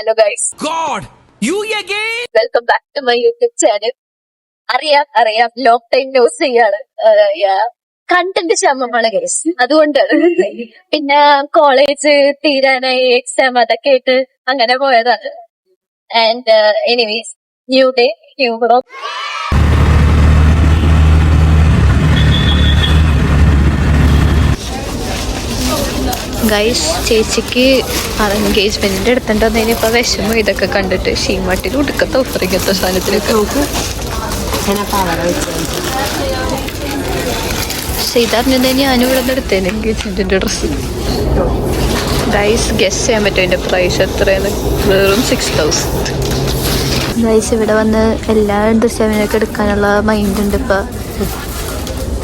Hello guys, welcome back to my YouTube channel. അറിയാം long time news ചെയ്യാണ്. Content ക്ഷമമാണ് guys, അതുകൊണ്ടാണ്. പിന്നെ കോളേജ് തീരാനായി, എക്സാം അതൊക്കെ ആയിട്ട് അങ്ങനെ പോയതാണ്. And anyways, new day new vlog. Guys, ചേച്ചിക്ക് എൻഗേജ്മെന്റിന്റെ അടുത്തുണ്ടോന്നതിന് ഇപ്പൊ വിഷമം ഇതൊക്കെ കണ്ടിട്ട്. ഷീമാട്ടിൽ ഉടുക്കത്തെ ഓഫറിങ്ങത്തെ സാധനത്തിലൊക്കെ. പക്ഷെ ഇതറിഞ്ഞത് ഞാനും ഇവിടെ നിന്ന് എടുത്തേനെ എൻഗേജ്മെന്റിന്റെ ഡ്രസ്സ്. ഗൈസ്, ഗസ് ചെയ്യാൻ പറ്റും അതിന്റെ പ്രൈസ് എത്രയാണ്? വെറും 6000. ഗൈസ്, ഇവിടെ വന്ന് എല്ലാ ഡ്രസ്സൊക്കെ എടുക്കാനുള്ള മൈൻഡ് ഉണ്ട് ഇപ്പൊ.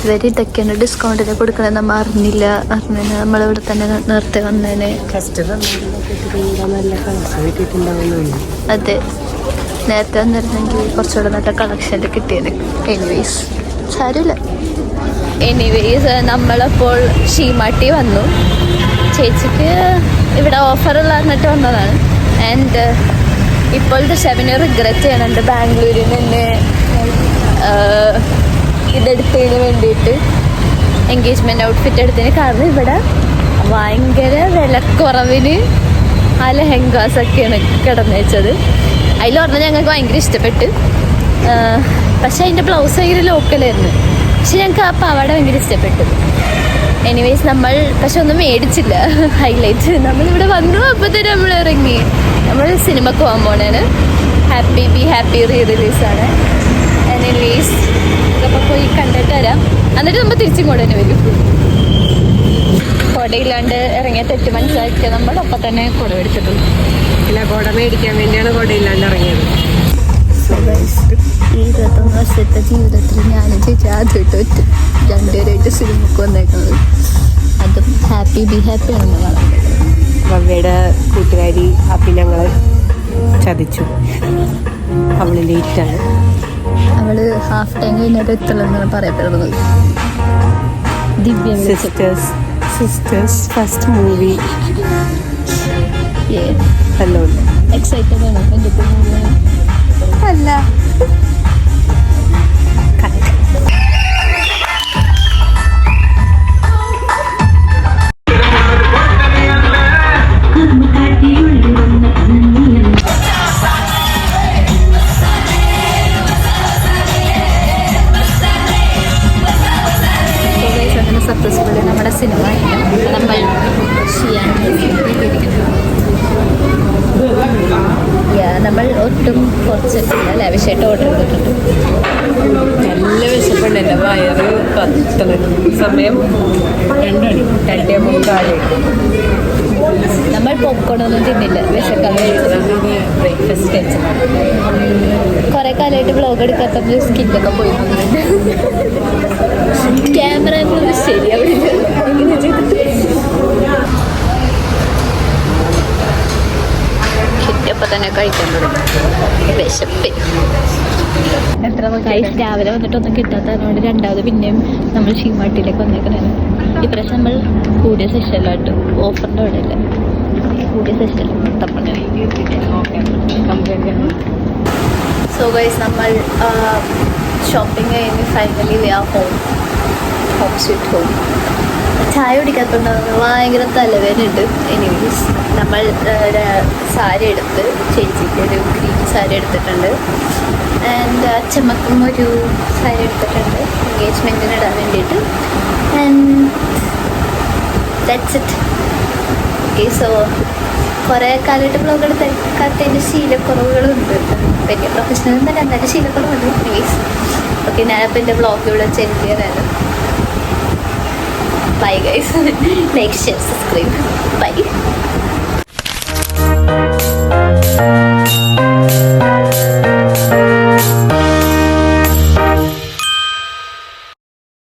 ഇവർ ഇതൊക്കെയാണ് ഡിസ്കൗണ്ടിന് കൊടുക്കണത്, നമ്മൾ അറിഞ്ഞില്ല. നമ്മളിവിടെ തന്നെ നേരത്തെ വന്നേനെ. അതെ, നേരത്തെ വന്നിരുന്നെങ്കിൽ കുറച്ചുകൂടെ നല്ല കളക്ഷൻ്റെ കിട്ടിയേനെ. എനിവേസ് സാരമില്ല. എനിവേസ്, നമ്മളപ്പോൾ ഷീമാട്ടി വന്നു. ചേച്ചിക്ക് ഇവിടെ ഓഫറുള്ള പറഞ്ഞിട്ട് വന്നതാണ്. ആൻഡ് ഇപ്പോഴത്തെ ഷെവിന് റിഗ്രറ്റ് ചെയ്യണുണ്ട് ബാംഗ്ലൂരിൽ നിന്ന് ഇതെടുത്തതിന് വേണ്ടിയിട്ട്, എൻഗേജ്മെൻറ്റ് ഔട്ട്ഫിറ്റ് എടുത്തതിന്. കാരണം ഇവിടെ ഭയങ്കര വിലക്കുറവിന് ആ ലെഹങ്കാസൊക്കെയാണ് കിടന്നു വെച്ചത്. അതിൽ പറഞ്ഞാൽ ഞങ്ങൾക്ക് ഭയങ്കര ഇഷ്ടപ്പെട്ട്. പക്ഷേ അതിൻ്റെ ബ്ലൗസ് ഭയങ്കര ലോക്കലായിരുന്നു. പക്ഷെ ഞങ്ങൾക്ക് ആ പാവാട ഭയങ്കര ഇഷ്ടപ്പെട്ടു. എനിവേസ്, നമ്മൾ പക്ഷെ ഒന്നും മേടിച്ചില്ല. ഹൈലൈറ്റ്, നമ്മളിവിടെ വന്നു അപ്പോൾ തന്നെ നമ്മൾ ഇറങ്ങി. നമ്മൾ സിനിമക്ക് പോകാൻ പോണേന്. ഹാപ്പി ബി ഹാപ്പി റീ റിലീസാണ്. എനിവേസ്, ഇതൊക്കെ പോയി കണ്ടിട്ട് വരാം. എന്നിട്ട് നമ്മൾ തിരിച്ചും കൂടെ തന്നെ വരും. കുടയില്ലാണ്ട് ഇറങ്ങിയ തെറ്റ് മനസ്സിലാക്കിയ നമ്മൾ ഒപ്പം തന്നെ കുട മേടിച്ചിട്ടുണ്ട്. ഇല്ല, കുട മേടിക്കാൻ വേണ്ടിയാണ് കുടയില്ലാണ്ട് ഇറങ്ങിയത്. ഈ 21 വർഷത്തെ ജീവിതത്തിൽ ഞാനും ചേച്ചി ആദ്യമായിട്ട് പറ്റും രണ്ടുപേരായിട്ട് സിനിമക്ക് വന്നേക്കുന്നത്. അതും ഹാപ്പി ബി ഹാപ്പി ആണെന്ന് കാണാൻ. ഭവ്യയുടെ കൂട്ടുകാരി ഹാപ്പി ഞങ്ങൾ ചതിച്ചു. അവള് ലേറ്റാണ്. അവള് ഹാഫ് ടൈം കഴിഞ്ഞിട്ട് എത്തുള്ളൂ പറയപ്പെടുന്നത്. Divya sisters first movie. Hello, excited ആണോ എൻ്റെ മൂവി? അല്ല, സക്സസ്ഫുള്ളി നമ്മുടെ സിനിമ നമ്മൾ നമ്മൾ ഒട്ടും കുറച്ചിട്ടില്ല, ലാവിഷായിട്ട് ഓർഡർ ചെയ്തിട്ടുണ്ട്. നല്ല വിശപ്പുണ്ട്. എൻ്റെ വയറ് കത്തണ്. സമയം 2:45. നമ്മൾ പോപ്കോണൊന്നും തിന്നില്ല, വിശക്കാൻ ബ്രേക്ക്ഫാസ്റ്റ് കഴിച്ചത്. കുറെ കാലമായിട്ട് വ്ളോഗ് എടുക്കാത്ത സ്കിന്നൊക്കെ പോയി വന്നിട്ടുണ്ട്. ക്യാമറ എന്നൊരു ശരിയാവില്ല. കിട്ടിയപ്പോൾ തന്നെ കഴിക്കാൻ തുടങ്ങി. വിശപ്പ് രാവിലെ വന്നിട്ടൊന്നും കിട്ടാത്തതുകൊണ്ട് രണ്ടാമത് പിന്നെയും നമ്മൾ ഷീമാട്ടിയിലേക്ക് വന്നേക്കണേ. ഇപ്രാവശ്യം നമ്മൾ കൂടിയ സെഷനിലായിട്ട് ഓഫറിൻ്റെ അവിടെ ഇല്ല, കൂടിയ സെഷനിൽ തപ്പുണ്ട്. സോ ഗൈസ്, നമ്മൾ ഷോപ്പിംഗ് കഴിഞ്ഞ് finally we are home sweet home. ചായ കുടിക്കാത്തതുകൊണ്ട് ഭയങ്കര തലവേദനയുണ്ട്. എനിവേസ്, നമ്മൾ സാരി എടുത്ത്, ചേച്ചിക്ക് ഒരു ഗ്രീൻ സാരി എടുത്തിട്ടുണ്ട്. ആൻഡ് അച്ഛമ്മക്കും ഒരു സാരി എടുത്തിട്ടുണ്ട് എൻഗേജ്മെൻറ്റിന് ഇടാൻ വേണ്ടിയിട്ട്. And that's it. Okay, so കുറേ കാലമായിട്ട് ബ്ലോഗ് എടുക്കാത്തതിൻ്റെ ശീലക്കുറവുകളുണ്ട്. വലിയ പ്രൊഫഷണൽ എന്നല്ല, എന്നാലും ശീലക്കുറവുണ്ട്. എനിവേസ്, ഓക്കെ, ഞാനപ്പോൾ എൻ്റെ ബ്ലോഗ് ഇവിടെ ചെക്ക് ചെയ്യാനാണ്. Bye guys. Like, share, subscribe. Bye.